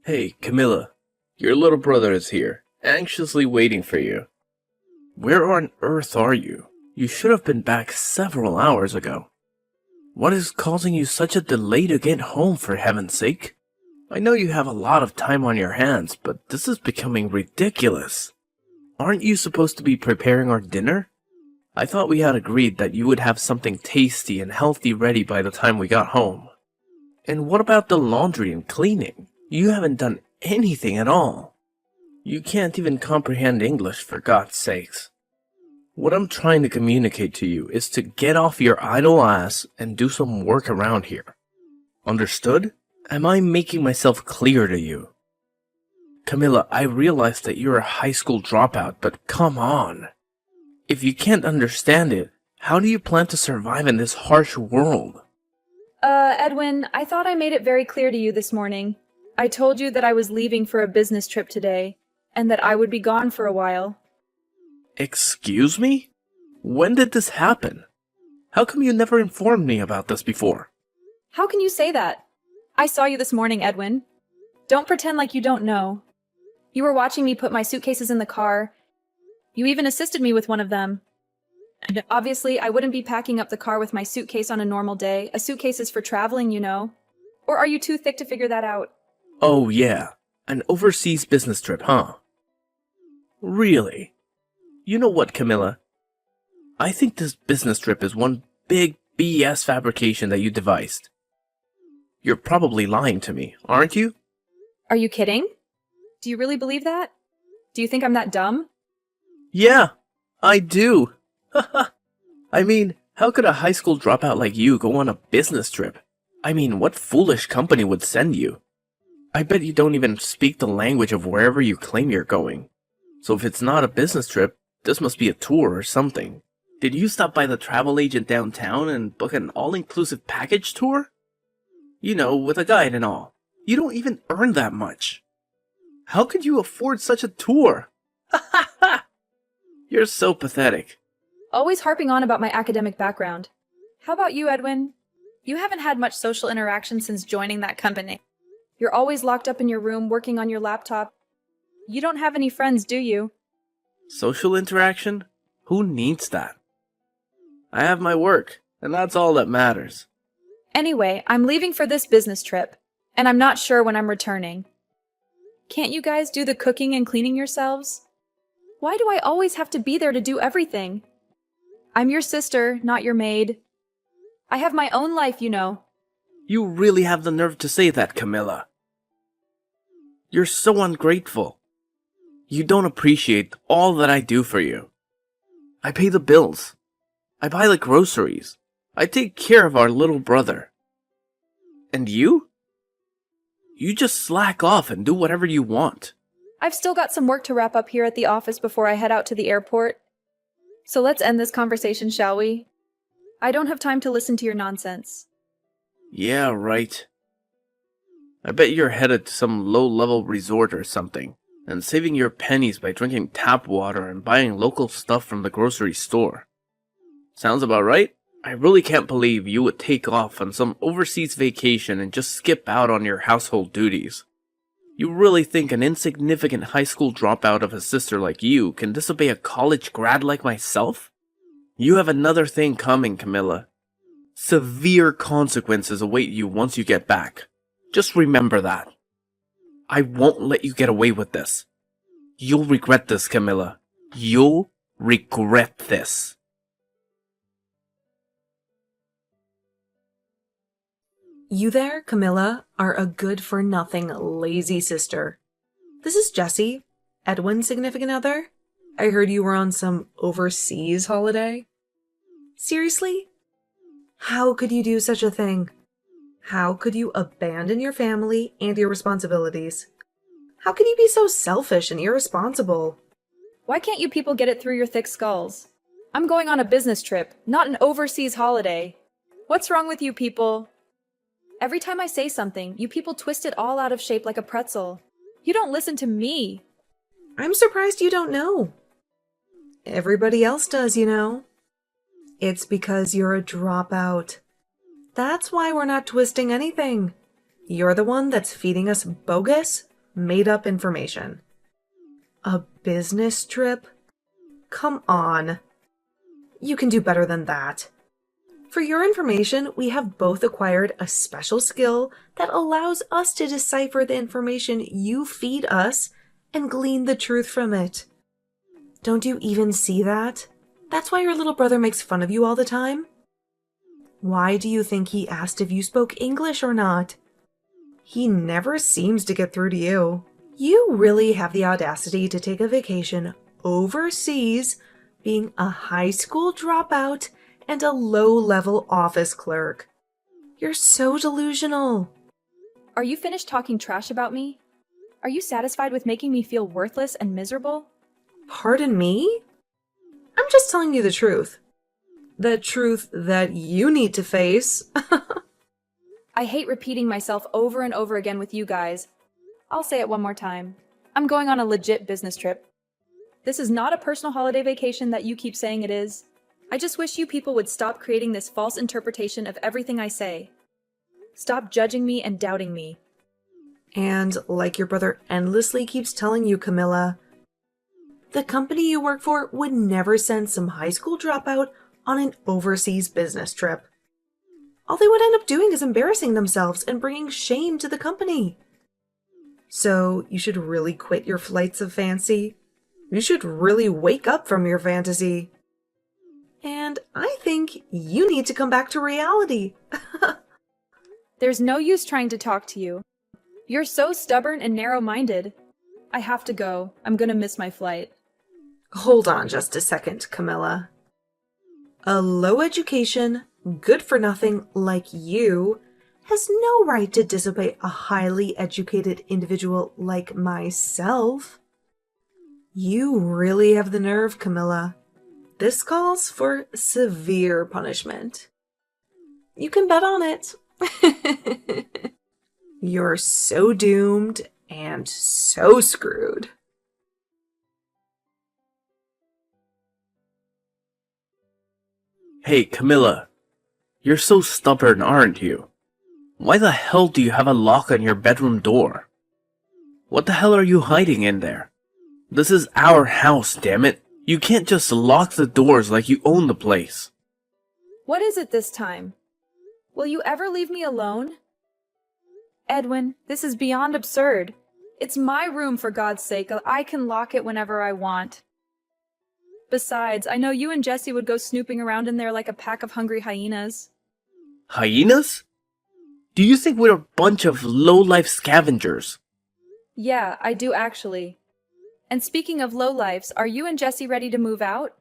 Hey, Camilla. Your little brother is here, anxiously waiting for you. Where on earth are you? You should have been back several hours ago. What is causing you such a delay to get home, for heaven's sake? I know you have a lot of time on your hands, but this is becoming ridiculous. Aren't you supposed to be preparing our dinner? I thought we had agreed that you would have something tasty and healthy ready by the time we got home. And what about the laundry and cleaning? You haven't done anything at all. You can't even comprehend English, for God's sakes. What I'm trying to communicate to you is to get off your idle ass and do some work around here. Understood? Am I making myself clear to you? Camilla, I realize that you're a high school dropout, but come on. If you can't understand it, how do you plan to survive in this harsh world? Edwin, I thought I made it very clear to you this morning. I told you that I was leaving for a business trip today, and that I would be gone for a while. Excuse me? When did this happen? How come you never informed me about this before? How can you say that? I saw you this morning, Edwin. Don't pretend like you don't know. You were watching me put my suitcases in the car. You even assisted me with one of them. And obviously, I wouldn't be packing up the car with my suitcase on a normal day. A suitcase is for traveling, you know. Or are you too thick to figure that out? Oh yeah, an overseas business trip, huh? Really? You know what, Camilla? I think this business trip is one big BS fabrication that you devised. You're probably lying to me, aren't you? Are you kidding? Do you really believe that? Do you think I'm that dumb? Yeah, I do. I mean, how could a high school dropout like you go on a business trip? I mean, what foolish company would send you? I bet you don't even speak the language of wherever you claim you're going. So if it's not a business trip, this must be a tour or something. Did you stop by the travel agent downtown and book an all-inclusive package tour? You know, with a guide and all. You don't even earn that much. How could you afford such a tour? You're so pathetic. Always harping on about my academic background. How about you, Edwin? You haven't had much social interaction since joining that company. You're always locked up in your room working on your laptop. You don't have any friends, do you? Social interaction? Who needs that? I have my work, and that's all that matters. Anyway, I'm leaving for this business trip, and I'm not sure when I'm returning. Can't you guys do the cooking and cleaning yourselves? Why do I always have to be there to do everything? I'm your sister, not your maid. I have my own life, you know. You really have the nerve to say that, Camilla. You're so ungrateful. You don't appreciate all that I do for you. I pay the bills. I buy the groceries. I take care of our little brother. And you? You just slack off and do whatever you want. I've still got some work to wrap up here at the office before I head out to the airport. So let's end this conversation, shall we? I don't have time to listen to your nonsense. Yeah, right. I bet you're headed to some low-level resort or something, and saving your pennies by drinking tap water and buying local stuff from the grocery store. Sounds about right? I really can't believe you would take off on some overseas vacation and just skip out on your household duties. You really think an insignificant high school dropout of a sister like you can disobey a college grad like myself? You have another thing coming, Camilla. Severe consequences await you once you get back. Just remember that. I won't let you get away with this. You'll regret this, Camilla. You'll regret this. You there, Camilla, are a good-for-nothing, lazy sister. This is Jessie, Edwin's significant other. I heard you were on some overseas holiday. Seriously? How could you do such a thing? How could you abandon your family and your responsibilities? How can you be so selfish and irresponsible? Why can't you people get it through your thick skulls? I'm going on a business trip, not an overseas holiday. What's wrong with you people? Every time I say something, you people twist it all out of shape like a pretzel. You don't listen to me. I'm surprised you don't know. Everybody else does, you know. It's because you're a dropout. That's why we're not twisting anything. You're the one that's feeding us bogus, made-up information. A business trip? Come on. You can do better than that. For your information, we have both acquired a special skill that allows us to decipher the information you feed us and glean the truth from it. Don't you even see that? That's why your little brother makes fun of you all the time. Why do you think he asked if you spoke English or not? He never seems to get through to you. You really have the audacity to take a vacation overseas, being a high school dropout and a low-level office clerk. You're so delusional. Are you finished talking trash about me? Are you satisfied with making me feel worthless and miserable? Pardon me? I'm just telling you the truth. The truth that you need to face. I hate repeating myself over and over again with you guys. I'll say it one more time. I'm going on a legit business trip. This is not a personal holiday vacation that you keep saying it is. I just wish you people would stop creating this false interpretation of everything I say. Stop judging me and doubting me. And like your brother endlessly keeps telling you, Camilla, the company you work for would never send some high school dropout on an overseas business trip. All they would end up doing is embarrassing themselves and bringing shame to the company. So you should really quit your flights of fancy. You should really wake up from your fantasy. And I think you need to come back to reality. There's no use trying to talk to you. You're so stubborn and narrow-minded. I have to go. I'm gonna miss my flight. Hold on just a second, Camilla. A low education, good-for-nothing like you has no right to disobey a highly educated individual like myself. You really have the nerve, Camilla. This calls for severe punishment. You can bet on it. You're so doomed and so screwed. Hey, Camilla. You're so stubborn, aren't you? Why the hell do you have a lock on your bedroom door? What the hell are you hiding in there? This is our house, damn it. You can't just lock the doors like you own the place. What is it this time? Will you ever leave me alone? Edwin, this is beyond absurd. It's my room, for God's sake. I can lock it whenever I want. Besides, I know you and Jesse would go snooping around in there like a pack of hungry hyenas. Hyenas? Do you think we're a bunch of low-life scavengers? Yeah, I do actually. And speaking of lowlifes, are you and Jesse ready to move out?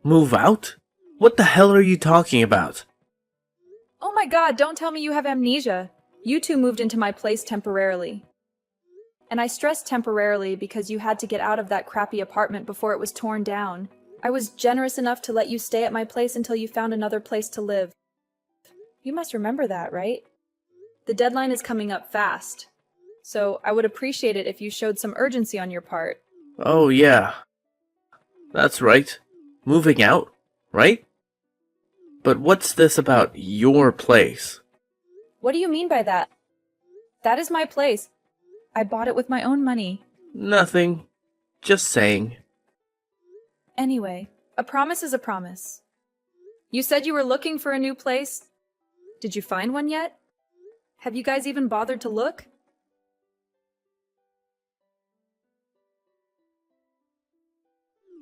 Move out? What the hell are you talking about? Oh my God, don't tell me you have amnesia. You two moved into my place temporarily. And I stress temporarily because you had to get out of that crappy apartment before it was torn down. I was generous enough to let you stay at my place until you found another place to live. You must remember that, right? The deadline is coming up fast. So I would appreciate it if you showed some urgency on your part. Oh, yeah. That's right. Moving out, right? But what's this about your place? What do you mean by that? That is my place. I bought it with my own money. Nothing. Just saying. Anyway, a promise is a promise. You said you were looking for a new place. Did you find one yet? Have you guys even bothered to look?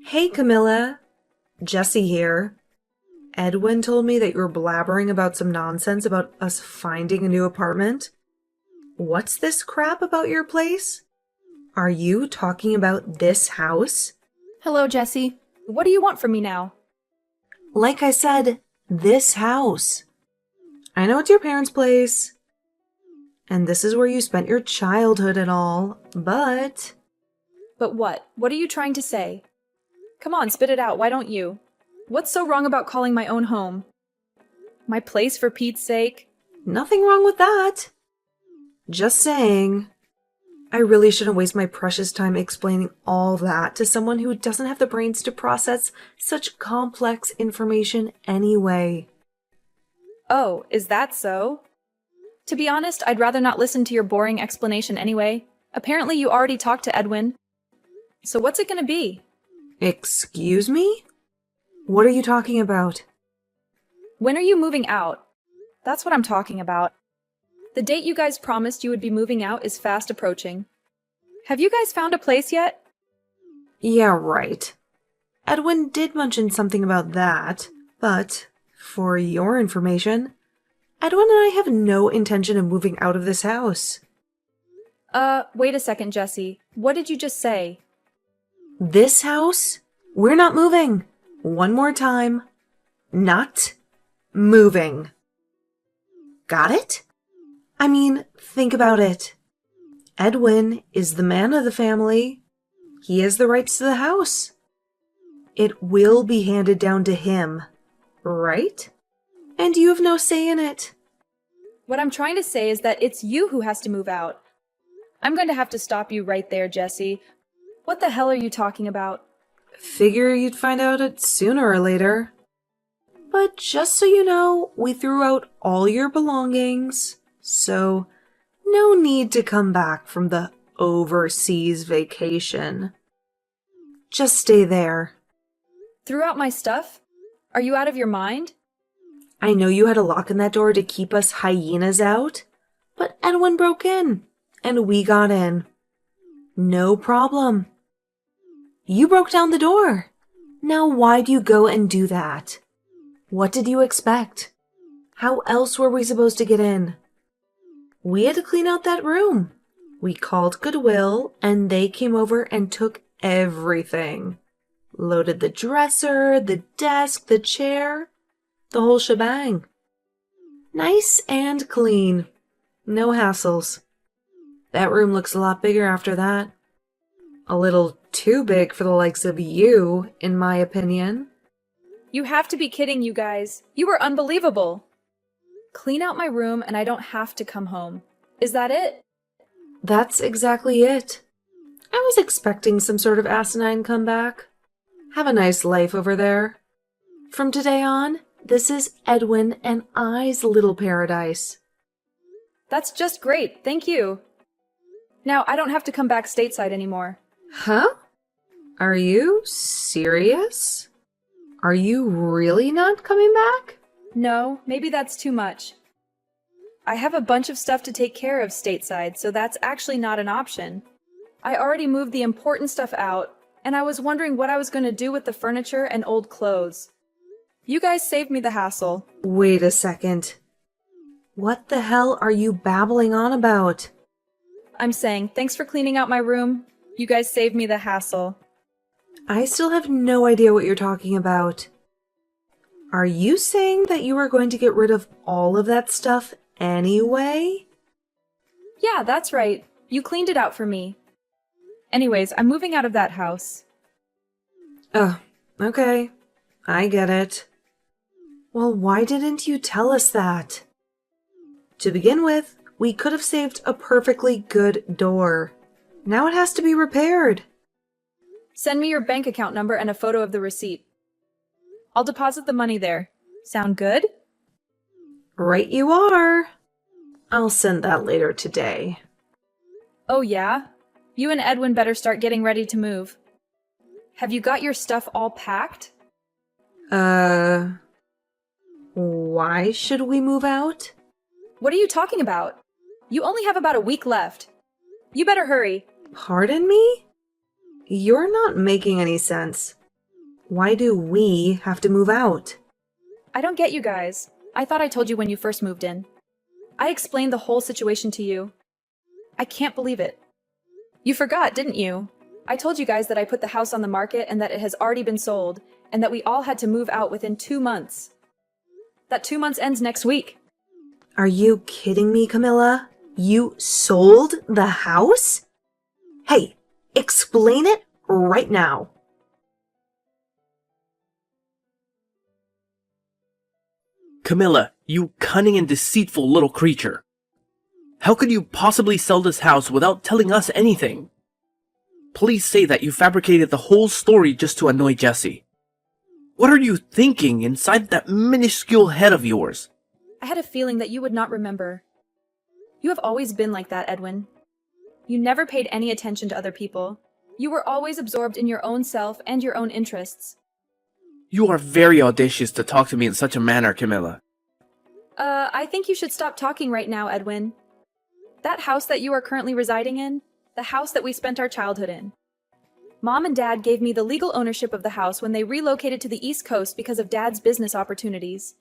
Hey, Camilla. Jesse here. Edwin told me that you were blabbering about some nonsense about us finding a new apartment. What's this crap about your place? Are you talking about this house? Hello, Jesse. What do you want from me now? Like I said, this house. I know it's your parents' place. And this is where you spent your childhood and all, but... But what? What are you trying to say? Come on, spit it out, why don't you? What's so wrong about calling my own home? My place, for Pete's sake? Nothing wrong with that. Just saying. I really shouldn't waste my precious time explaining all that to someone who doesn't have the brains to process such complex information anyway. Oh, is that so? To be honest, I'd rather not listen to your boring explanation anyway. Apparently you already talked to Edwin. So what's it gonna be? Excuse me? What are you talking about? When are you moving out? That's what I'm talking about. The date you guys promised you would be moving out is fast approaching. Have you guys found a place yet? Yeah, right. Edwin did mention something about that, but for your information, Edwin and I have no intention of moving out of this house. Wait a second, Jesse. What did you just say? This house? We're not moving. One more time. Not moving. Got it? I mean, think about it. Edwin is the man of the family. He has the rights to the house. It will be handed down to him, right? And you have no say in it. What I'm trying to say is that it's you who has to move out. I'm going to have to stop you right there, Jesse. What the hell are you talking about? Figure you'd find out it sooner or later. But just so you know, we threw out all your belongings, so no need to come back from the overseas vacation. Just stay there. Threw out my stuff? Are you out of your mind? I know you had a lock in that door to keep us hyenas out, but Edwin broke in, and we got in. No problem. You broke down the door. Now why'd you go and do that? What did you expect? How else were we supposed to get in? We had to clean out that room. We called Goodwill, and they came over and took everything. Loaded the dresser, the desk, the chair, the whole shebang. Nice and clean. No hassles. That room looks a lot bigger after that. A little too big for the likes of you, in my opinion. You have to be kidding, you guys. You were unbelievable. Clean out my room and I don't have to come home. Is that it? That's exactly it. I was expecting some sort of asinine comeback. Have a nice life over there. From today on, this is Edwin and I's little paradise. That's just great, thank you. Now I don't have to come back stateside anymore. Huh? Are you serious? Are you really not coming back? No, maybe that's too much. I have a bunch of stuff to take care of stateside, so that's actually not an option. I already moved the important stuff out, and I was wondering what I was going to do with the furniture and old clothes. You guys saved me the hassle. Wait a second. What the hell are you babbling on about? I'm saying, thanks for cleaning out my room. You guys saved me the hassle. I still have no idea what you're talking about. Are you saying that you are going to get rid of all of that stuff anyway? Yeah, that's right. You cleaned it out for me. Anyways, I'm moving out of that house. Oh, okay. I get it. Well, why didn't you tell us that? To begin with, we could have saved a perfectly good door. Now it has to be repaired. Send me your bank account number and a photo of the receipt. I'll deposit the money there. Sound good? Right you are. I'll send that later today. Oh yeah? You and Edwin better start getting ready to move. Have you got your stuff all packed? Why should we move out? What are you talking about? You only have about a week left. You better hurry. Pardon me? You're not making any sense. Why do we have to move out? I don't get you guys. I thought I told you when you first moved in. I explained the whole situation to you. I can't believe it. You forgot, didn't you? I told you guys that I put the house on the market and that it has already been sold, and that we all had to move out within 2 months. That 2 months ends next week. Are you kidding me, Camilla? You sold the house? Hey, explain it right now. Camilla, you cunning and deceitful little creature. How could you possibly sell this house without telling us anything? Please say that you fabricated the whole story just to annoy Jesse. What are you thinking inside that minuscule head of yours? I had a feeling that you would not remember. You have always been like that, Edwin. You never paid any attention to other people. You were always absorbed in your own self and your own interests. You are very audacious to talk to me in such a manner, Camilla. I think you should stop talking right now, Edwin. That house that you are currently residing in, the house that we spent our childhood in. Mom and Dad gave me the legal ownership of the house when they relocated to the East Coast because of Dad's business opportunities.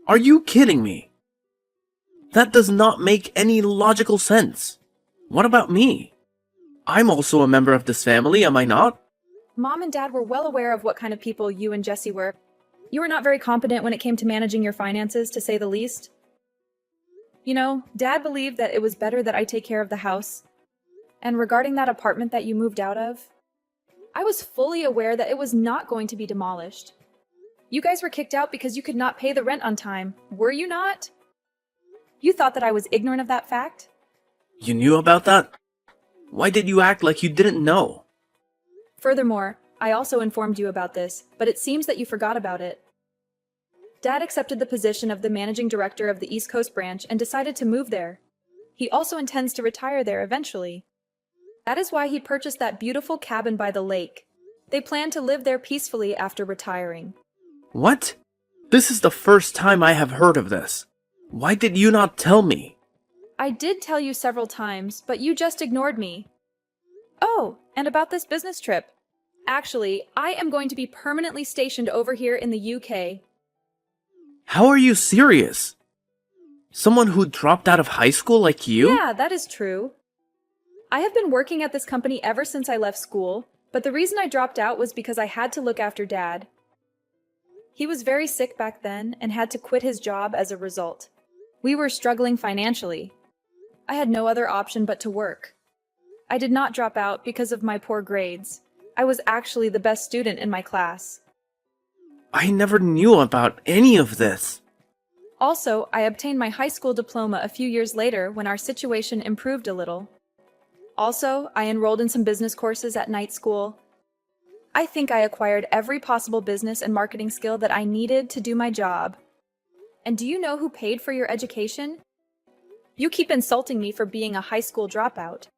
Are you kidding me? That does not make any logical sense. What about me? I'm also a member of this family, am I not? Mom and Dad were well aware of what kind of people you and Jesse were. You were not very competent when it came to managing your finances, to say the least. You know, Dad believed that it was better that I take care of the house. And regarding that apartment that you moved out of, I was fully aware that it was not going to be demolished. You guys were kicked out because you could not pay the rent on time, were you not? You thought that I was ignorant of that fact? You knew about that? Why did you act like you didn't know? Furthermore, I also informed you about this, but it seems that you forgot about it. Dad accepted the position of the managing director of the East Coast branch and decided to move there. He also intends to retire there eventually. That is why he purchased that beautiful cabin by the lake. They plan to live there peacefully after retiring. What? This is the first time I have heard of this. Why did you not tell me? I did tell you several times, but you just ignored me. Oh, and about this business trip. Actually, I am going to be permanently stationed over here in the UK. How are you serious? Someone who dropped out of high school like you? Yeah, that is true. I have been working at this company ever since I left school, but the reason I dropped out was because I had to look after Dad. He was very sick back then and had to quit his job as a result. We were struggling financially. I had no other option but to work. I did not drop out because of my poor grades. I was actually the best student in my class. I never knew about any of this. Also, I obtained my high school diploma a few years later when our situation improved a little. Also, I enrolled in some business courses at night school. I think I acquired every possible business and marketing skill that I needed to do my job. And do you know who paid for your education? You keep insulting me for being a high school dropout.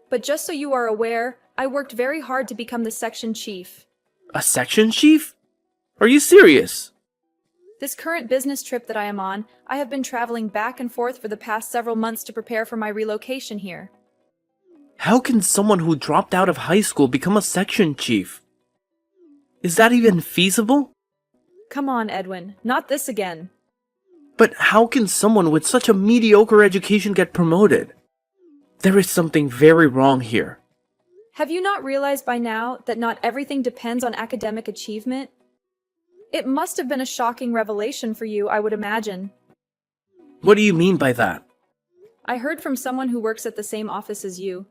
But just so you are aware, I worked very hard to become the section chief. A section chief? Are you serious? This current business trip that I am on, I have been traveling back and forth for the past several months to prepare for my relocation here. How can someone who dropped out of high school become a section chief? Is that even feasible? Come on, Edwin, not this again. But how can someone with such a mediocre education get promoted? There is something very wrong here. Have you not realized by now that not everything depends on academic achievement? It must have been a shocking revelation for you, I would imagine. What do you mean by that? I heard from someone who works at the same office as you.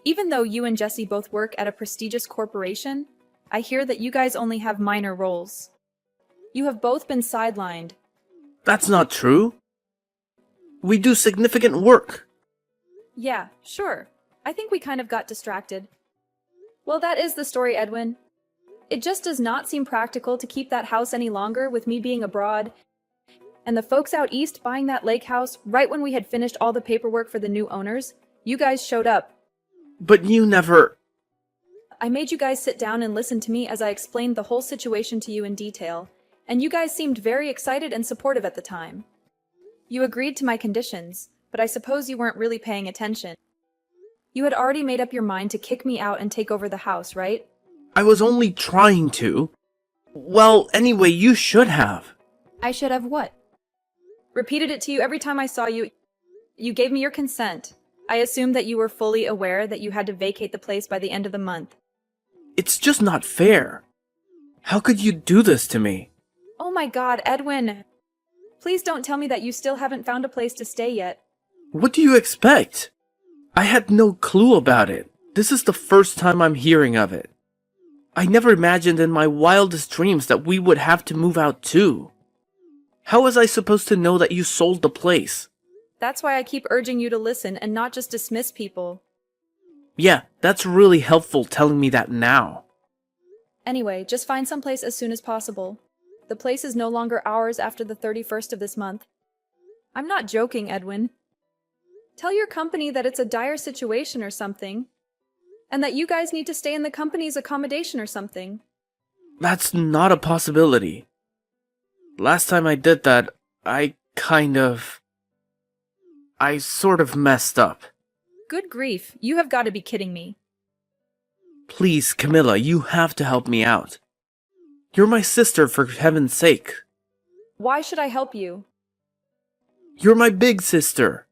Even though you and Jesse both work at a prestigious corporation, I hear that you guys only have minor roles. You have both been sidelined. That's not true. We do significant work. Yeah, sure. I think we kind of got distracted. Well, that is the story, Edwin. It just does not seem practical to keep that house any longer with me being abroad, and the folks out east buying that lake house right when we had finished all the paperwork for the new owners. You guys showed up. But you never... I made you guys sit down and listen to me as I explained the whole situation to you in detail, and you guys seemed very excited and supportive at the time. You agreed to my conditions, but I suppose you weren't really paying attention. You had already made up your mind to kick me out and take over the house, right? I was only trying to. Well, anyway, you should have. I should have what? Repeated it to you every time I saw you. You gave me your consent. I assumed that you were fully aware that you had to vacate the place by the end of the month. It's just not fair. How could you do this to me? Oh my God, Edwin. Please don't tell me that you still haven't found a place to stay yet. What do you expect? I had no clue about it. This is the first time I'm hearing of it. I never imagined in my wildest dreams that we would have to move out too. How was I supposed to know that you sold the place? That's why I keep urging you to listen and not just dismiss people. Yeah, that's really helpful telling me that now. Anyway, just find someplace as soon as possible. The place is no longer ours after the 31st of this month. I'm not joking, Edwin. Tell your company that it's a dire situation or something, and that you guys need to stay in the company's accommodation or something. That's not a possibility. Last time I did that, I sort of messed up. Good grief, you have got to be kidding me. Please, Camilla, you have to help me out. You're my sister, for heaven's sake. Why should I help you? You're my big sister.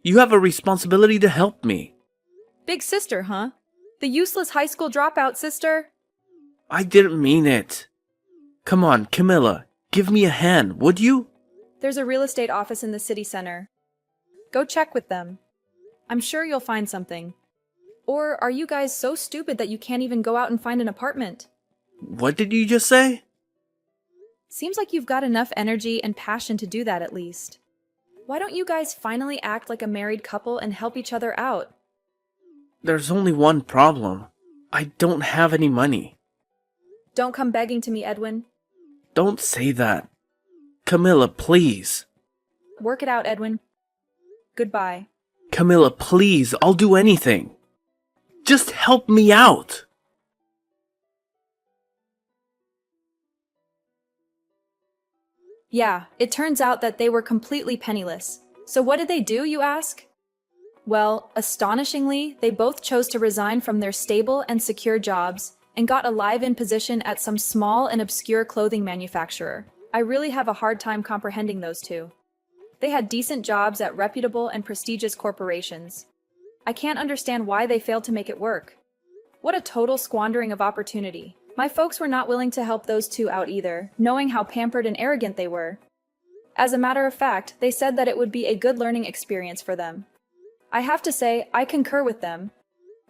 You have a responsibility to help me. Big sister, huh? The useless high school dropout sister? I didn't mean it. Come on, Camilla, give me a hand, would you? There's a real estate office in the city center. Go check with them. I'm sure you'll find something. Or are you guys so stupid that you can't even go out and find an apartment? What did you just say? Seems like you've got enough energy and passion to do that at least. Why don't you guys finally act like a married couple and help each other out? There's only one problem. I don't have any money. Don't come begging to me, Edwin. Don't say that. Camilla, please. Work it out, Edwin. Goodbye. Camilla, please, I'll do anything. Just help me out. Yeah, it turns out that they were completely penniless. So what did they do, you ask? Well, astonishingly, they both chose to resign from their stable and secure jobs and got a live-in position at some small and obscure clothing manufacturer. I really have a hard time comprehending those two. They had decent jobs at reputable and prestigious corporations. I can't understand why they failed to make it work. What a total squandering of opportunity. My folks were not willing to help those two out either, knowing how pampered and arrogant they were. As a matter of fact, they said that it would be a good learning experience for them. I have to say, I concur with them.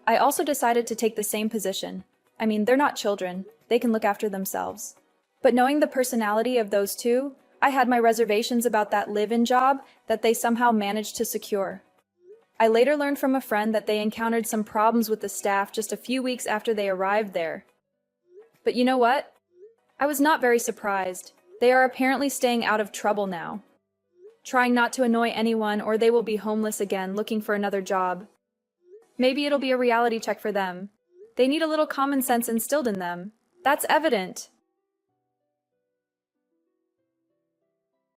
I also decided to take the same position. I mean, they're not children. They can look after themselves. But knowing the personality of those two, I had my reservations about that live-in job that they somehow managed to secure. I later learned from a friend that they encountered some problems with the staff just a few weeks after they arrived there. But you know what? I was not very surprised. They are apparently staying out of trouble now. Trying not to annoy anyone, or they will be homeless again looking for another job. Maybe it'll be a reality check for them. They need a little common sense instilled in them. That's evident.